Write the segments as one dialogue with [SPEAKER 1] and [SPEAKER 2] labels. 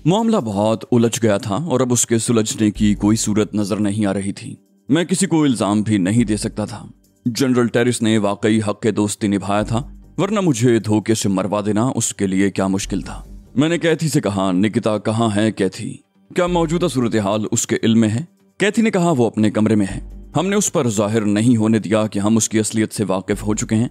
[SPEAKER 1] मामला बहुत उलझ गया था और अब उसके सुलझने की कोई सूरत नजर नहीं आ रही थी। मैं किसी को इल्जाम भी नहीं दे सकता था। जनरल टेरिस ने वाकई हक के दोस्ती निभाया था, वरना मुझे धोखे से मरवा देना उसके लिए क्या मुश्किल था। मैंने कैथी से कहा, निकिता कहाँ है कैथी? क्या मौजूदा सूरत हाल उसके इल्म में है? कैथी ने कहा, वो अपने कमरे में है। हमने उस पर जाहिर नहीं होने दिया कि हम उसकी असलियत से वाकिफ हो चुके हैं,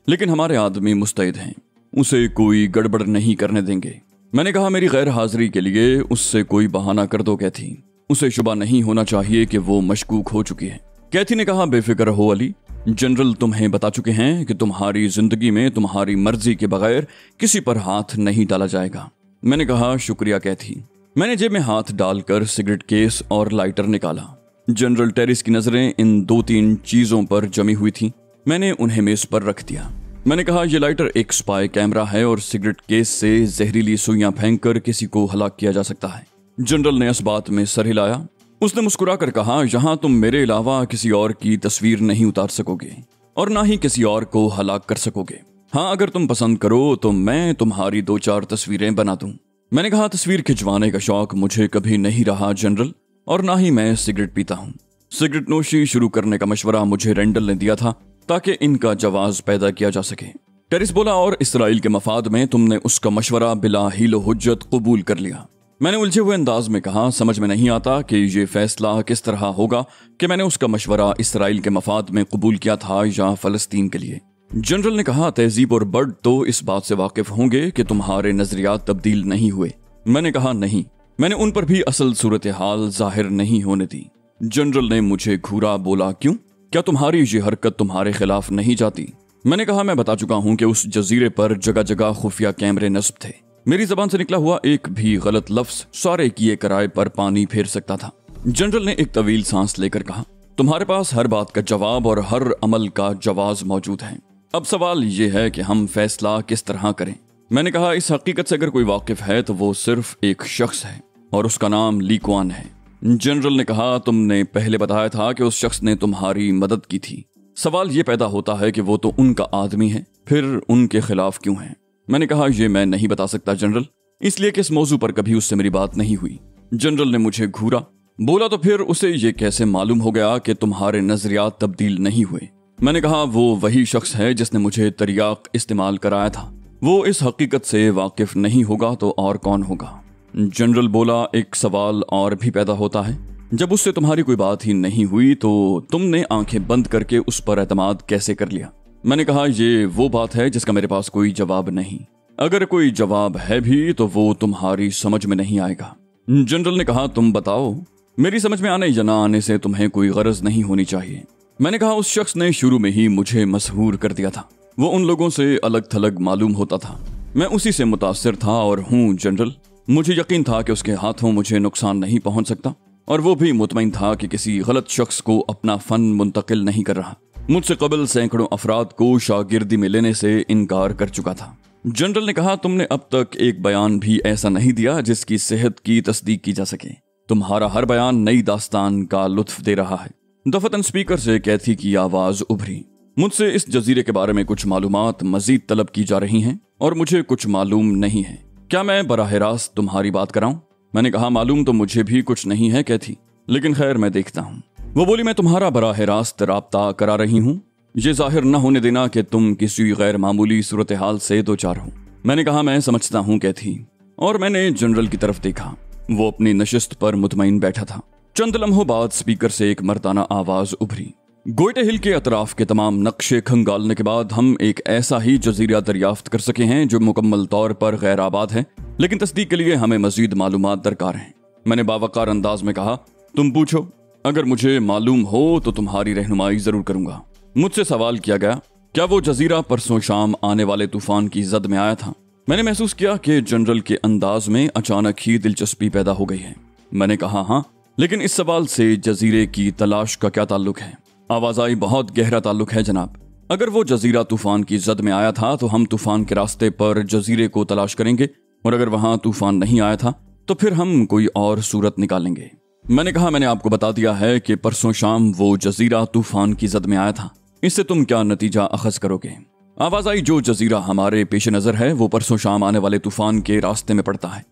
[SPEAKER 1] लेकिन हमारे आदमी मुस्तैद हैं, उसे कोई गड़बड़ नहीं करने देंगे। मैंने कहा, मेरी गैर हाजिरी के लिए उससे कोई बहाना कर दो कैथी। उसे शुबा नहीं होना चाहिए कि वो मशकूक हो चुकी है। कैथी ने कहा, बेफिक्र हो अली, जनरल तुम्हें बता चुके हैं कि तुम्हारी जिंदगी में तुम्हारी मर्जी के बगैर किसी पर हाथ नहीं डाला जाएगा। मैंने कहा, शुक्रिया कैथी। मैंने जेब में हाथ डालकर सिगरेट केस और लाइटर निकाला। जनरल टेरिस की नजरें इन 2-3 चीजों पर जमी हुई थी। मैंने उन्हें मेज पर रख दिया। मैंने कहा, यह लाइटर एक स्पाई कैमरा है और सिगरेट केस से जहरीली सुइयां फेंककर किसी को हलाक किया जा सकता है। जनरल ने इस बात में सर हिलाया। उसने मुस्कुराकर कहा, यहां तुम मेरे अलावा किसी और की तस्वीर नहीं उतार सकोगे और ना ही किसी और को हलाक कर सकोगे। हाँ, अगर तुम पसंद करो तो मैं तुम्हारी 2-4 तस्वीरें बना दूं। मैंने कहा, तस्वीर खिंचवाने का शौक मुझे कभी नहीं रहा जनरल, और ना ही मैं सिगरेट पीता हूं। सिगरेट नोशी शुरू करने का मशवरा मुझे रेंडल ने दिया था ताकि इनका जवाज पैदा किया जा सके। टेरिस बोला, और इसराइल के मफाद में तुमने उसका मशवरा बिला हीलो हुज्जत कबूल कर लिया। मैंने उलझे हुए अंदाज में कहा, समझ में नहीं आता कि ये फैसला किस तरह होगा कि मैंने उसका मशवरा इसराइल के मफाद में कबूल किया था या फलस्तीन के लिए। जनरल ने कहा, तहजीब और बर्ड तो इस बात से वाकिफ होंगे कि तुम्हारे नजरियात तब्दील नहीं हुए। मैंने कहा, नहीं, मैंने उन पर भी असल सूरत हाल जाहिर नहीं होने दी। जनरल ने मुझे घूरा, बोला, क्यों? क्या तुम्हारी ये हरकत तुम्हारे खिलाफ नहीं जाती? मैंने कहा, मैं बता चुका हूं कि उस जजीरे पर जगह जगह खुफिया कैमरे नस्ब थे। मेरी जबान से निकला हुआ एक भी गलत लफ्ज सारे किए कराए पर पानी फेर सकता था। जनरल ने एक तवील सांस लेकर कहा, तुम्हारे पास हर बात का जवाब और हर अमल का जवाज मौजूद है। अब सवाल यह है कि हम फैसला किस तरह करें। मैंने कहा, इस हकीकत से अगर कोई वाकिफ है तो वो सिर्फ एक शख्स है और उसका नाम ली कुआन है। जनरल ने कहा, तुमने पहले बताया था कि उस शख्स ने तुम्हारी मदद की थी। सवाल ये पैदा होता है कि वो तो उनका आदमी है, फिर उनके खिलाफ क्यों है? मैंने कहा, ये मैं नहीं बता सकता जनरल, इसलिए कि इस मौजू पर कभी उससे मेरी बात नहीं हुई। जनरल ने मुझे घूरा, बोला, तो फिर उसे ये कैसे मालूम हो गया कि तुम्हारे नजरियात तब्दील नहीं हुए? मैंने कहा, वो वही शख्स है जिसने मुझे तरियाक इस्तेमाल कराया था। वो इस हकीकत से वाकिफ नहीं होगा तो और कौन होगा? जनरल बोला, एक सवाल और भी पैदा होता है, जब उससे तुम्हारी कोई बात ही नहीं हुई तो तुमने आंखें बंद करके उस पर एतमाद कैसे कर लिया? मैंने कहा, ये वो बात है जिसका मेरे पास कोई जवाब नहीं। अगर कोई जवाब है भी तो वो तुम्हारी समझ में नहीं आएगा। जनरल ने कहा, तुम बताओ। मेरी समझ में आने या ना आने से तुम्हें कोई गरज नहीं होनी चाहिए। मैंने कहा, उस शख्स ने शुरू में ही मुझे मशहूर कर दिया था। वो उन लोगों से अलग थलग मालूम होता था। मैं उसी से मुतासिर था और हूँ जनरल। मुझे यकीन था कि उसके हाथों मुझे नुकसान नहीं पहुंच सकता, और वो भी मुतमईन था कि किसी गलत शख्स को अपना फन मुंतकिल नहीं कर रहा। मुझसे कबल सैकड़ों अफराद को शागिर्दी में लेने से इनकार कर चुका था। जनरल ने कहा, तुमने अब तक एक बयान भी ऐसा नहीं दिया जिसकी सेहत की तस्दीक की जा सके। तुम्हारा हर बयान नई दास्तान का लुत्फ दे रहा है। दफतन स्पीकर से कैथी की आवाज उभरी, मुझसे इस जजीरे के बारे में कुछ मालूमात मजीद तलब की जा रही हैं और मुझे कुछ मालूम नहीं है। क्या मैं बराह रास्त तुम्हारी बात कराऊं? मैंने कहा, मालूम तो मुझे भी कुछ नहीं है कैथी, लेकिन खैर मैं देखता हूं। वो बोली, मैं तुम्हारा बराह रास्त राब्ता करा रही हूं। ये जाहिर न होने देना कि तुम किसी गैर मामूली सूरत हाल से दो चार हो। मैंने कहा, मैं समझता हूं कैथी, और मैंने जनरल की तरफ देखा। वो अपनी नशिस्त पर मुतमईन बैठा था। चंद लम्हों बाद स्पीकर से एक मर्दाना आवाज उभरी, गोइटे हिल के अतराफ के तमाम नक्शे खंगालने के बाद हम एक ऐसा ही जजीरा दरियाफ्त कर सके हैं जो मुकम्मल तौर पर गैर आबाद है, लेकिन तस्दीक के लिए हमें मजीद मालूमात दरकार हैं। मैंने बावकार अंदाज में कहा, तुम पूछो, अगर मुझे मालूम हो तो तुम्हारी रहनुमाई जरूर करूंगा। मुझसे सवाल किया गया, क्या वो जजीरा परसों शाम आने वाले तूफान की जद में आया था? मैंने महसूस किया कि जनरल के अंदाज में अचानक ही दिलचस्पी पैदा हो गई है। मैंने कहा, हाँ, लेकिन इस सवाल से जजीरे की तलाश का क्या ताल्लुक है? आवाज आई, बहुत गहरा ताल्लुक है जनाब। अगर वो जजीरा तूफान की जद में आया था तो हम तूफान के रास्ते पर जजीरे को तलाश करेंगे, और अगर वहां तूफान नहीं आया था तो फिर हम कोई और सूरत निकालेंगे। मैंने कहा, मैंने आपको बता दिया है कि परसों शाम वो जजीरा तूफान की जद में आया था। इससे तुम क्या नतीजा अखज करोगे? आवाज आई, जो जजीरा हमारे पेश नजर है वो परसों शाम आने वाले तूफान के रास्ते में पड़ता है।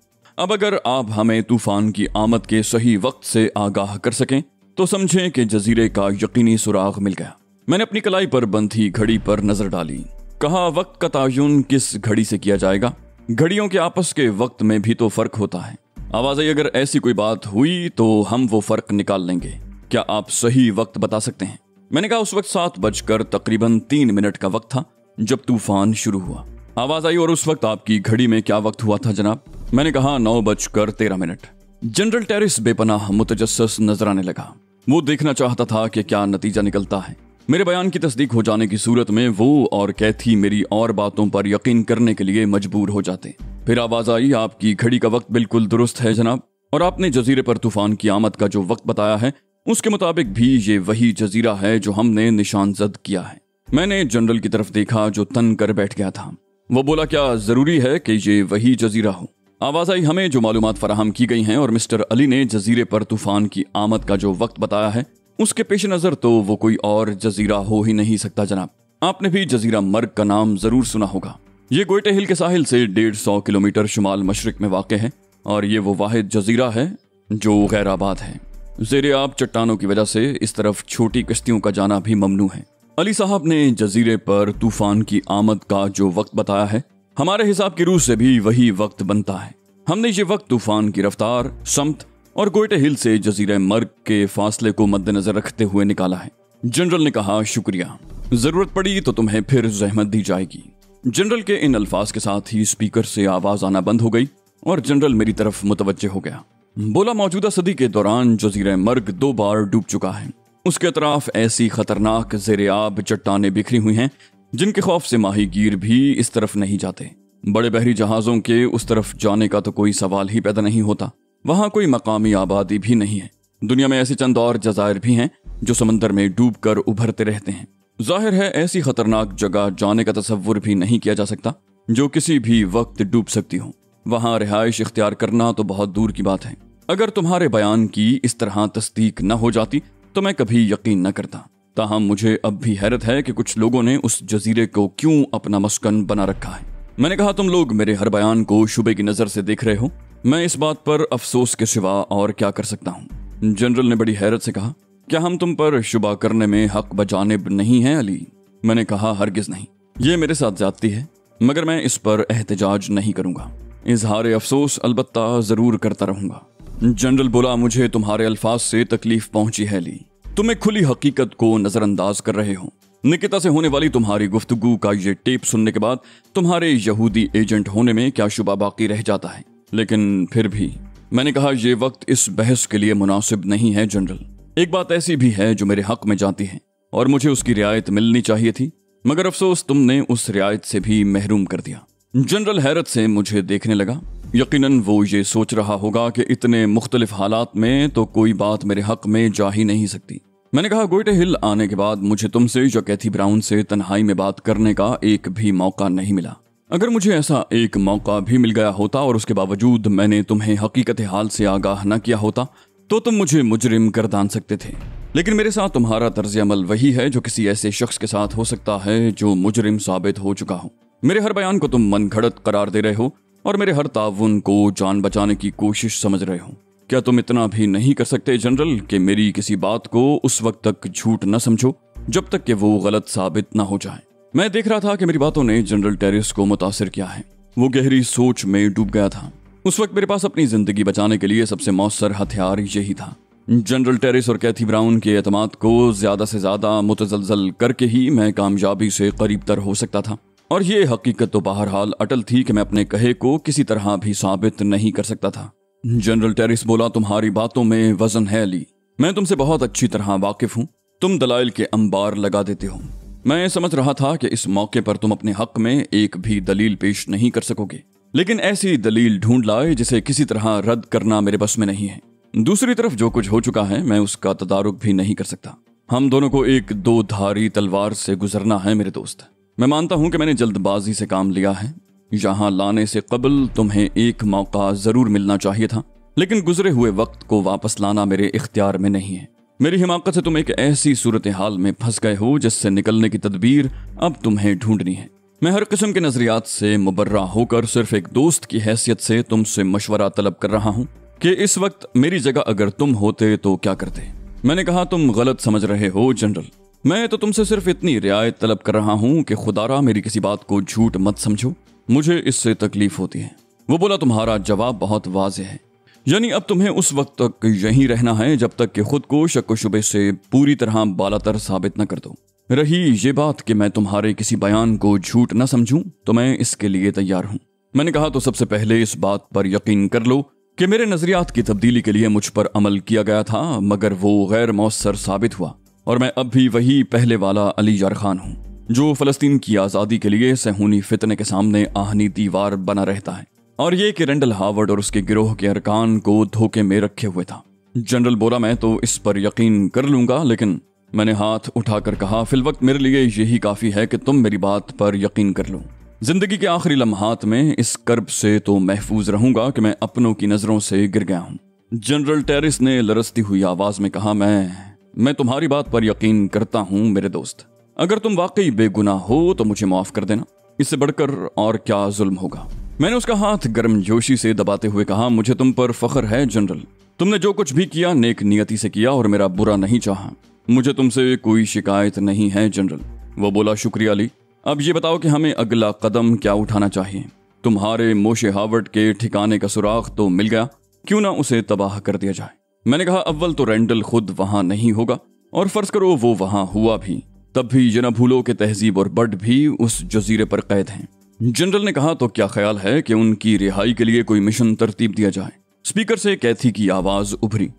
[SPEAKER 1] अब अगर आप हमें तूफान की आमद के सही वक्त से आगाह कर सकें तो समझें कि जजीरे का यकीनी सुराग मिल गया। मैंने अपनी कलाई पर बंधी घड़ी पर नजर डाली। कहा, वक्त का तायुन किस घड़ी से किया जाएगा? घड़ियों के आपस के वक्त में भी तो फर्क होता है। आवाज आई, अगर ऐसी कोई बात हुई तो हम वो फर्क निकाल लेंगे। क्या आप सही वक्त बता सकते हैं? मैंने कहा, उस वक्त 7 बजकर तकरीबन 3 मिनट का वक्त था जब तूफान शुरू हुआ। आवाज आई, और उस वक्त आपकी घड़ी में क्या वक्त हुआ था जनाब? मैंने कहा, 9:13। जनरल टेरिस बेपनाह मुतजस्सिस नजर आने लगा। वो देखना चाहता था कि क्या नतीजा निकलता है। मेरे बयान की तस्दीक हो जाने की सूरत में वो और कैथी मेरी और बातों पर यकीन करने के लिए मजबूर हो जाते। फिर आवाज आई, आपकी घड़ी का वक्त बिल्कुल दुरुस्त है जनाब, और आपने जजीरे पर तूफान की आमद का जो वक्त बताया है उसके मुताबिक भी ये वही जजीरा है जो हमने निशानजद किया है। मैंने जनरल की तरफ देखा जो तन कर बैठ गया था। वो बोला, क्या जरूरी है कि ये वही जजीरा हो? आवाज आई, हमें जो मालूमात फराहम की गई हैं और मिस्टर अली ने जजीरे पर तूफान की आमद का जो वक्त बताया है उसके पेश नजर तो वो कोई और जजीरा हो ही नहीं सकता जनाब। आपने भी जजीरा मर्ग का नाम जरूर सुना होगा। ये गोइटे हिल के साहिल से 150 किलोमीटर शुमाल मशरिक में वाक़ है और ये वो वाहिद जजीरा है जो गैराबाद है। ज़ेरे आब चट्टानों की वजह से इस तरफ छोटी कश्तियों का जाना भी ममनू है। अली साहब ने जजीरे पर तूफान की आमद का जो वक्त बताया है हमारे हिसाब की रूह से भी वही वक्त बनता है। हमने ये वक्त तूफान की रफ्तार, समत और गोइटे हिल से जजीरे मर्ग के फासले को मद्देनजर रखते हुए निकाला है। जनरल ने कहा, शुक्रिया, जरूरत पड़ी तो तुम्हें फिर जहमत दी जाएगी। जनरल के इन अल्फाज के साथ ही स्पीकर से आवाज आना बंद हो गई और जनरल मेरी तरफ मुतवज्जे हो गया। बोला, मौजूदा सदी के दौरान जजीरे मर्ग 2 बार डूब चुका है। उसके अतराफ ऐसी खतरनाक ज़ेरे आब चट्टानें बिखरी हुई हैं जिनके खौफ से माहीगीर भी इस तरफ नहीं जाते। बड़े बहरी जहाजों के उस तरफ जाने का तो कोई सवाल ही पैदा नहीं होता। वहां कोई मकामी आबादी भी नहीं है। दुनिया में ऐसे चंद और जजायर भी हैं जो समंदर में डूबकर उभरते रहते हैं। जाहिर है ऐसी खतरनाक जगह जाने का तसव्वुर भी नहीं किया जा सकता जो किसी भी वक्त डूब सकती हो। वहां रिहाइश इख्तियार करना तो बहुत दूर की बात है। अगर तुम्हारे बयान की इस तरह तस्दीक न हो जाती तो मैं कभी यकीन न करता। ताहम मुझे अब भी हैरत है कि कुछ लोगों ने उस जजीरे को क्यों अपना मस्कन बना रखा है। मैंने कहा, तुम लोग मेरे हर बयान को शुबे की नजर से देख रहे हो। मैं इस बात पर अफसोस के सिवा और क्या कर सकता हूँ। जनरल ने बड़ी हैरत से कहा, क्या हम तुम पर शुबा करने में हक बजानिब नहीं है अली? मैंने कहा, हरगिज नहीं, ये मेरे साथ ज्यादती है, मगर मैं इस पर एहतजाज नहीं करूंगा। इजहार अफसोस अलबत्ता जरूर करता रहूंगा। जनरल बोला, मुझे तुम्हारे अल्फाज से तकलीफ पहुंची है अली। तुम एक खुली हकीकत को नजरअंदाज कर रहे हो। निकिता से होने वाली तुम्हारी गुफ्तगू का ये टेप सुनने के बाद तुम्हारे यहूदी एजेंट होने में क्या शुबा बाकी रह जाता है? लेकिन फिर भी मैंने कहा, यह वक्त इस बहस के लिए मुनासिब नहीं है जनरल। एक बात ऐसी भी है जो मेरे हक में जाती है और मुझे उसकी रियायत मिलनी चाहिए थी, मगर अफसोस तुमने उस रियायत से भी महरूम कर दिया। जनरल हैरत से मुझे देखने लगा। यकीनन वो ये सोच रहा होगा कि इतने मुख्तलिफ हालात में तो कोई बात मेरे हक में जा ही नहीं सकती। मैंने कहा, गोइटे हिल आने के बाद मुझे तुमसे या कैथी ब्राउन से तन्हाई में बात करने का एक भी मौका नहीं मिला। अगर मुझे ऐसा एक मौका भी मिल गया होता और उसके बावजूद मैंने तुम्हें हकीकत हाल से आगाह न किया होता तो तुम मुझे मुजरिम गर्दान सकते थे। लेकिन मेरे साथ तुम्हारा तर्ज अमल वही है जो किसी ऐसे शख्स के साथ हो सकता है जो मुजरिम साबित हो चुका हो। मेरे हर बयान को तुम मनगढ़ंत करार दे रहे हो और मेरे हर ताउन को जान बचाने की कोशिश समझ रहे हो। क्या तुम इतना भी नहीं कर सकते जनरल कि मेरी किसी बात को उस वक्त तक झूठ न समझो जब तक कि वो गलत साबित न हो जाए? मैं देख रहा था कि मेरी बातों ने जनरल टेरिस को मुतासिर किया है। वो गहरी सोच में डूब गया था। उस वक्त मेरे पास अपनी जिंदगी बचाने के लिए सबसे मौसर हथियार यही था। जनरल टेरिस और कैथी ब्राउन के एतमाद को ज्यादा से ज्यादा मुतजलजल करके ही मैं कामयाबी से करीब तर हो सकता था। और ये हकीकत तो बहरहाल अटल थी कि मैं अपने कहे को किसी तरह भी साबित नहीं कर सकता था। जनरल टेरिस बोला, तुम्हारी बातों में वजन है अली। मैं तुमसे बहुत अच्छी तरह वाकिफ हूँ। तुम दलाइल के अंबार लगा देते हो। मैं समझ रहा था कि इस मौके पर तुम अपने हक में एक भी दलील पेश नहीं कर सकोगे, लेकिन ऐसी दलील ढूंढ लाए जिसे किसी तरह रद्द करना मेरे बस में नहीं है। दूसरी तरफ जो कुछ हो चुका है मैं उसका तदारुक भी नहीं कर सकता। हम दोनों को एक 2 धारी तलवार से गुजरना है मेरे दोस्त। मैं मानता हूं कि मैंने जल्दबाजी से काम लिया है। यहाँ लाने से कबल तुम्हें एक मौका जरूर मिलना चाहिए था, लेकिन गुजरे हुए वक्त को वापस लाना मेरे इख्तियार में नहीं है। मेरी हिमाकत से तुम एक ऐसी सूरत हाल में फंस गए हो जिससे निकलने की तदबीर अब तुम्हें ढूंढनी है। मैं हर किस्म के नजरियात से मुबर्रा होकर सिर्फ एक दोस्त की हैसियत से तुमसे मशवरा तलब कर रहा हूँ कि इस वक्त मेरी जगह अगर तुम होते तो क्या करते। मैंने कहा, तुम गलत समझ रहे हो जनरल, मैं तो तुमसे सिर्फ इतनी रियायत तलब कर रहा हूँ कि खुदारा मेरी किसी बात को झूठ मत समझो, मुझे इससे तकलीफ होती है। वो बोला, तुम्हारा जवाब बहुत वाज़ेह है, यानी अब तुम्हें उस वक्त तक यहीं रहना है जब तक कि खुद को शक व शुबे से पूरी तरह बालातर साबित न कर दो। रही ये बात कि मैं तुम्हारे किसी बयान को झूठ न समझूं, तो मैं इसके लिए तैयार हूं। मैंने कहा, तो सबसे पहले इस बात पर यकीन कर लो कि मेरे नजरियात की तब्दीली के लिए मुझ पर अमल किया गया था, मगर वो गैर मौसर साबित हुआ और मैं अब भी वही पहले वाला अली यार खान हूं जो फलस्तीन की आज़ादी के लिए सहूनी फितने के सामने आहनी दीवार बना रहता है, और ये कि रेंडल हावर्ड और उसके गिरोह के अरकान को धोखे में रखे हुए था। जनरल बोला, मैं तो इस पर यकीन कर लूंगा, लेकिन मैंने हाथ उठाकर कहा, फिलवक्त मेरे लिए यही काफी है कि तुम मेरी बात पर यकीन कर लो। जिंदगी के आखिरी लम्हात में इस कर्ब से तो महफूज रहूंगा कि मैं अपनों की नजरों से गिर गया हूं। जनरल टेरिस ने लरसती हुई आवाज में कहा, मैं तुम्हारी बात पर यकीन करता हूं मेरे दोस्त, अगर तुम वाकई बेगुनाह हो तो मुझे माफ कर देना, इससे बढ़कर और क्या जुल्म होगा। मैंने उसका हाथ गर्मजोशी से दबाते हुए कहा, मुझे तुम पर फख्र है जनरल, तुमने जो कुछ भी किया नेक नियति से किया और मेरा बुरा नहीं चाहा, मुझे तुमसे कोई शिकायत नहीं है जनरल। वो बोला, शुक्रिया अली, अब ये बताओ कि हमें अगला कदम क्या उठाना चाहिए। तुम्हारे मोशे हावर्ड के ठिकाने का सुराग तो मिल गया, क्यों ना उसे तबाह कर दिया जाए। मैंने कहा, अव्वल तो रेंडल खुद वहां नहीं होगा, और फर्ज करो वो वहां हुआ भी, तब भी ये न भूलो कि तहजीब और बड भी उस जजीरे पर कैद हैं। जनरल ने कहा, तो क्या ख्याल है कि उनकी रिहाई के लिए कोई मिशन तरतीब दिया जाए। स्पीकर से कैथी की आवाज उभरी,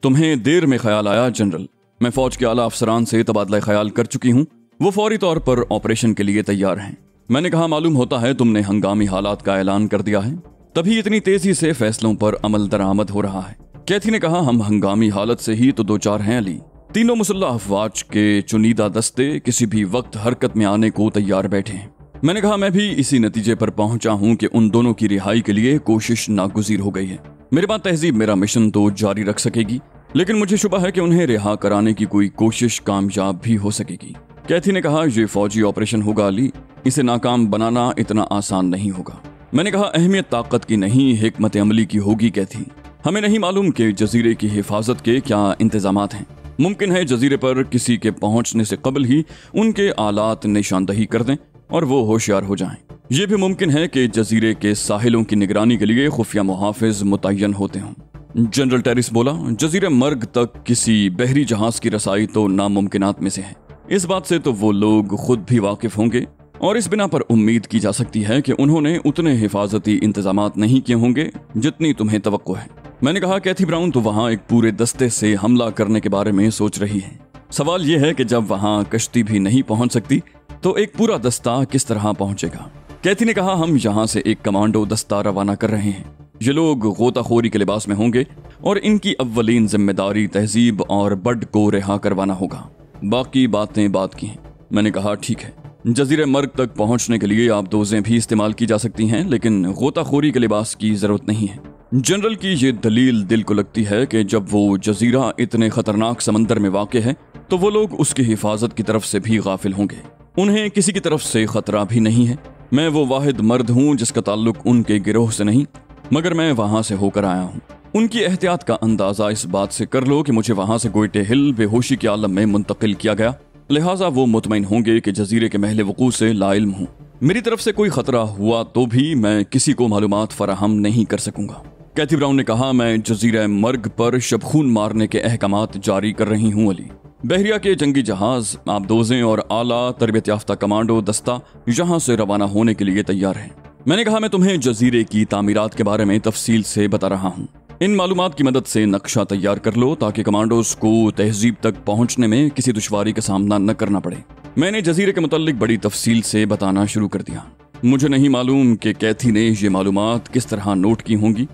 [SPEAKER 1] तुम्हें देर में ख्याल आया जनरल, मैं फौज के आला अफसरान से तबादला ख्याल कर चुकी हूँ, वो फौरी तौर पर ऑपरेशन के लिए तैयार हैं। मैंने कहा, मालूम होता है तुमने हंगामी हालात का ऐलान कर दिया है, तभी इतनी तेजी से फैसलों पर अमल दरामद हो रहा है। कैथी ने कहा, हम हंगामी हालत से ही तो दो चार हैं अली, तीनों मुसल्लह अफवाज के चुनीदा दस्ते किसी भी वक्त हरकत में आने को तैयार बैठे हैं। मैंने कहा, मैं भी इसी नतीजे पर पहुंचा हूं कि उन दोनों की रिहाई के लिए कोशिश नागुजीर हो गई है। मेरे बाद तहजीब मेरा मिशन तो जारी रख सकेगी, लेकिन मुझे शुबा है कि उन्हें रिहा कराने की कोई कोशिश कामयाब भी हो सकेगी। कैथी ने कहा, यह फौजी ऑपरेशन होगा अली, इसे नाकाम बनाना इतना आसान नहीं होगा। मैंने कहा, अहमियत ताकत की नहीं हिकमत अमली की होगी कैथी, हमें नहीं मालूम कि जजीरे की हिफाजत के क्या इंतजामात हैं। मुमकिन है जजीरे पर किसी के पहुंचने से कबल ही उनके आलात निशानदही कर दें और वो होशियार हो जाएं। ये भी मुमकिन है कि जजीरे के साहिलों की निगरानी के लिए खुफिया मुहाफिज मुतय्यन होते हों। जनरल टेरिस बोला, जजीरे मर्ग तक किसी बहरी जहाज की रसाई तो नामुमकिनात में से है, इस बात से तो वो लोग खुद भी वाकिफ होंगे, और इस बिना पर उम्मीद की जा सकती है कि उन्होंने उतने हिफाजती इंतजामात नहीं किए होंगे जितनी तुम्हें तवक्को है। मैंने कहा, कैथी ब्राउन तो वहां एक पूरे दस्ते से हमला करने के बारे में सोच रही है। सवाल यह है कि जब वहां कश्ती भी नहीं पहुंच सकती तो एक पूरा दस्ता किस तरह पहुंचेगा। कैथी ने कहा, हम यहाँ से एक कमांडो दस्ता रवाना कर रहे हैं, ये लोग गोताखोरी के लिबास में होंगे और इनकी अव्वलीन जिम्मेदारी तहजीब और बड को रिहा करवाना होगा, बाकी बातें बात की हैं। मैंने कहा, ठीक है, जजीरे मर्ग तक पहुंचने के लिए आप दोजें भी इस्तेमाल की जा सकती हैं, लेकिन गोताखोरी के लिबास की जरूरत नहीं है। जनरल की ये दलील दिल को लगती है कि जब वो जजीरा इतने खतरनाक समंदर में वाक़ है तो वो लोग उसकी हिफाजत की तरफ से भी गाफिल होंगे, उन्हें किसी की तरफ से खतरा भी नहीं है। मैं वो वाहिद मर्द हूँ जिसका ताल्लुक उनके गिरोह से नहीं, मगर मैं वहां से होकर आया हूँ। उनकी एहतियात का अंदाजा इस बात से कर लो कि मुझे वहां से गोइटे हिल बेहोशी के आलम में मुंतकिल किया गया, लिहाजा वो मुतमईन होंगे कि जजीरे के महले वकूअ से लाइल्म हूँ। मेरी तरफ से कोई खतरा हुआ तो भी मैं किसी को मालूमात फराहम नहीं कर सकूंगा। कैथी ब्राउन ने कहा, मैं जजीरा मर्ग पर शबखून मारने के अहकामात जारी कर रही हूँ अली। बहरिया के जंगी जहाज, आबदोजें और आला तरबियत याफ्ता कमांडो दस्ता यहाँ से रवाना होने के लिए तैयार है। मैंने कहा, मैं तुम्हें जजीरे की तामीरात के बारे में तफसील से बता रहा हूँ, इन मालूमात की मदद से नक्शा तैयार कर लो ताकि कमांडोज को तहजीब तक पहुंचने में किसी दुश्वारी का सामना न करना पड़े। मैंने जजीरे के मुताल्लिक बड़ी तफसील से बताना शुरू कर दिया। मुझे नहीं मालूम कि कैथी ने ये मालूमात किस तरह नोट की होंगी,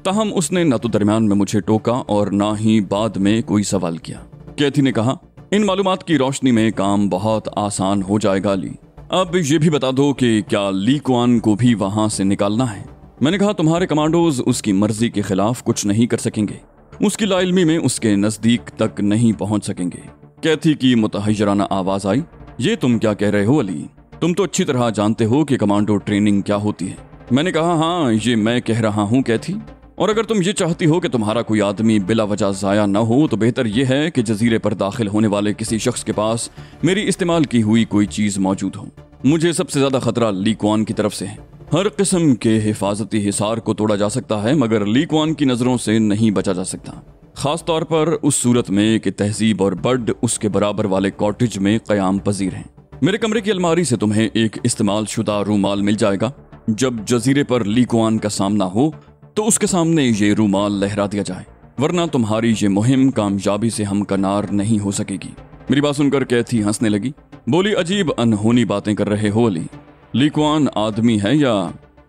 [SPEAKER 1] ताहम उसने न तो दरमियान में मुझे टोका और ना ही बाद में कोई सवाल किया। कैथी ने कहा, इन मालूमात की रोशनी में काम बहुत आसान हो जाएगा ली। अब ये भी बता दो कि क्या ली कुआन को भी वहां से निकालना है। मैंने कहा, तुम्हारे कमांडोज उसकी मर्जी के खिलाफ कुछ नहीं कर सकेंगे, उसकी लाइल्मी में उसके नजदीक तक नहीं पहुंच सकेंगे। कैथी की मुतहय्यराना आवाज आई, ये तुम क्या कह रहे हो अली? तुम तो अच्छी तरह जानते हो कि कमांडो ट्रेनिंग क्या होती है। मैंने कहा, हाँ ये मैं कह रहा हूँ कैथी, और अगर तुम ये चाहती हो कि तुम्हारा कोई आदमी बिला वजह जाया न हो तो बेहतर यह है कि जजीरे पर दाखिल होने वाले किसी शख्स के पास मेरी इस्तेमाल की हुई कोई चीज मौजूद हो। मुझे सबसे ज्यादा खतरा ली कुआन की तरफ से है। हर किस्म के हिफाजती हिसार को तोड़ा जा सकता है, मगर ली कुआन की नजरों से नहीं बचा जा सकता, खास तौर पर उस सूरत में कि तहजीब और बर्ड उसके बराबर वाले कॉटेज में कयाम पजीर हैं। मेरे कमरे की अलमारी से तुम्हें एक इस्तेमाल शुदा रूमाल मिल जाएगा। जब जजीरे पर ली कुआन का सामना हो तो उसके सामने ये रूमाल लहरा दिया जाए, वरना तुम्हारी ये मुहिम कामयाबी से हमकनार नहीं हो सकेगी। मेरी बात सुनकर कैथी हंसने लगी, बोली, अजीब अनहोनी बातें कर रहे हो अली। ली कुआन आदमी है या?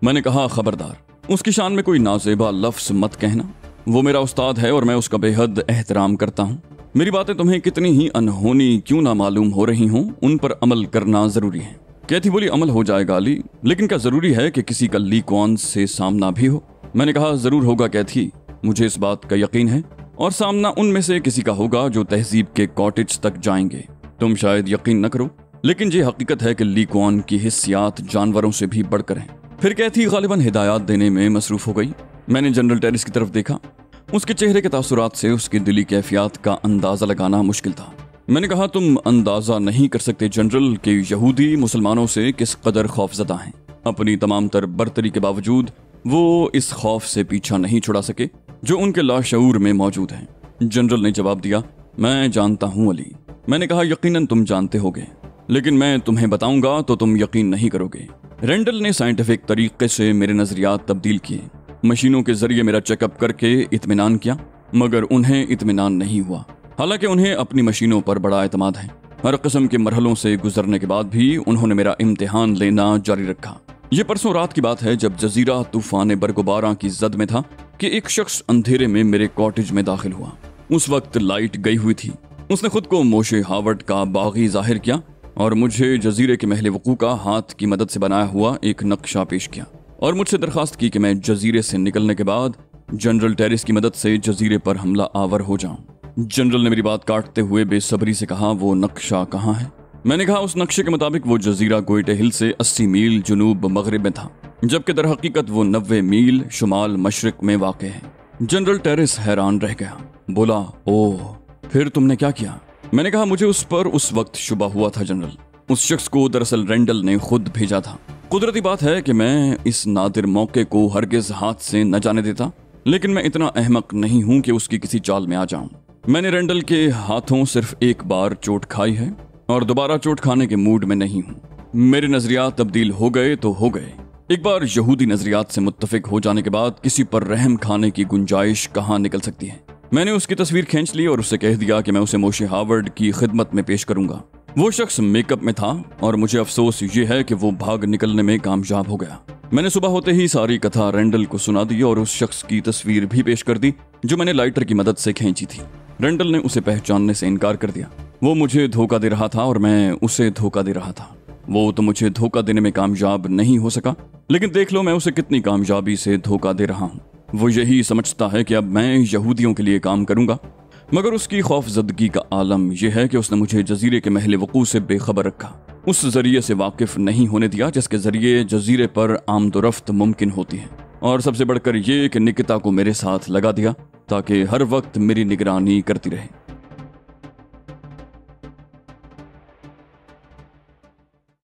[SPEAKER 1] मैंने कहा, खबरदार, उसकी शान में कोई नाजेबा लफ्ज मत कहना। वो मेरा उस्ताद है और मैं उसका बेहद एहतराम करता हूँ। मेरी बातें तुम्हें कितनी ही अनहोनी क्यों ना मालूम हो रही हों, उन पर अमल करना जरूरी है। कैथी बोली, अमल हो जाएगा अली, लेकिन क्या जरूरी है कि किसी का ली कुआन से सामना भी हो? मैंने कहा, जरूर होगा कैथी, मुझे इस बात का यकीन है, और सामना उनमें से किसी का होगा जो तहजीब के कॉटेज तक जाएंगे। तुम शायद यकीन न करो, लेकिन ये हकीकत है कि ली कुआन की हिस्सियात जानवरों से भी बढ़कर हैं। फिर कैथी गालिबन हिदायत देने में मसरूफ हो गई। मैंने जनरल टेरिस की तरफ देखा। उसके चेहरे के तासुरात से उसकी दिली कैफियत का अंदाजा लगाना मुश्किल था। मैंने कहा, तुम अंदाजा नहीं कर सकते जनरल कि यहूदी मुसलमानों से किस कदर खौफजदा हैं। अपनी तमाम तर बरतरी के बावजूद वो इस खौफ से पीछा नहीं छुड़ा सके जो उनके लाशऊर में मौजूद है। जनरल ने जवाब दिया, मैं जानता हूं अली। मैंने कहा, यकीनन तुम जानते होगे, लेकिन मैं तुम्हें बताऊंगा तो तुम यकीन नहीं करोगे। रेंडल ने साइंटिफिक तरीके से मेरे नजरियात तब्दील किए, मशीनों के जरिए मेरा चेकअप करके इत्मीनान किया, मगर उन्हें इत्मीनान नहीं हुआ। हालांकि उन्हें अपनी मशीनों पर बड़ा एतमाद है। हर किस्म के मरहलों से गुजरने के बाद भी उन्होंने मेरा इम्तिहान लेना जारी रखा। ये परसों रात की बात है जब जजीरा तूफान बरगुबारा की जद में था कि एक शख्स अंधेरे में मेरे कॉटेज में दाखिल हुआ। उस वक्त लाइट गई हुई थी। उसने खुद को मोशे हावर्ड का बागी जाहिर किया और मुझे जजीरे के महल वकू का हाथ की मदद से बनाया हुआ एक नक्शा पेश किया और मुझसे दरखास्त की कि मैं जजीरे से निकलने के बाद जनरल टेरिस की मदद से जजीरे पर हमला आवर हो जाऊं। जनरल ने मेरी बात काटते हुए बेसब्री से कहा, वो नक्शा कहाँ है? मैंने कहा, उस नक्शे के मुताबिक वो जजीरा गोइटे हिल से 80 मील जुनूब मगरिब में था, जबकि दर हकीकत वो 90 मील शुमाल मशरिक में वाक़े है। जनरल टेरिस हैरान रह गया, बोला, ओह, फिर तुमने क्या किया? मैंने कहा, मुझे उस पर उस वक्त शुबा हुआ था जनरल। उस शख्स को दरअसल रेंडल ने खुद भेजा था। कुदरती बात है कि मैं इस नादिर मौके को हरगिज हाथ से न जाने देता, लेकिन मैं इतना अहमक नहीं हूं कि उसकी किसी चाल में आ जाऊं। मैंने रेंडल के हाथों सिर्फ एक बार चोट खाई है और दोबारा चोट खाने के मूड में नहीं हूं। मेरे नजरियात तब्दील हो गए तो हो गए। एक बार यहूदी नजरियात से मुत्तफिक हो जाने के बाद किसी पर रहम खाने की गुंजाइश कहाँ निकल सकती है। मैंने उसकी तस्वीर खींच ली और उससे कह दिया कि मैं उसे मोशे हावर्ड की खिदमत में पेश करूंगा। वो शख्स मेकअप में था और मुझे अफसोस ये है कि वो भाग निकलने में कामयाब हो गया। मैंने सुबह होते ही सारी कथा रेंडल को सुना दी और उस शख्स की तस्वीर भी पेश कर दी जो मैंने लाइटर की मदद से खींची थी। रेंडल ने उसे पहचानने से इनकार कर दिया। वो मुझे धोखा दे रहा था और मैं उसे धोखा दे रहा था। वो तो मुझे धोखा देने में कामयाब नहीं हो सका, लेकिन देख लो मैं उसे कितनी कामयाबी से धोखा दे रहा हूँ। वो यही समझता है कि अब मैं यहूदियों के लिए काम करूंगा, मगर उसकी खौफजदगी का आलम यह है कि उसने मुझे जजीरे के महल वकू से बेखबर रखा, उस जरिए से वाकिफ नहीं होने दिया जिसके जरिए जजीरे पर आमदोरफ्त मुमकिन होती है, और सबसे बढ़कर यह कि निकिता को मेरे साथ लगा दिया ताकि हर वक्त मेरी निगरानी करती रहे।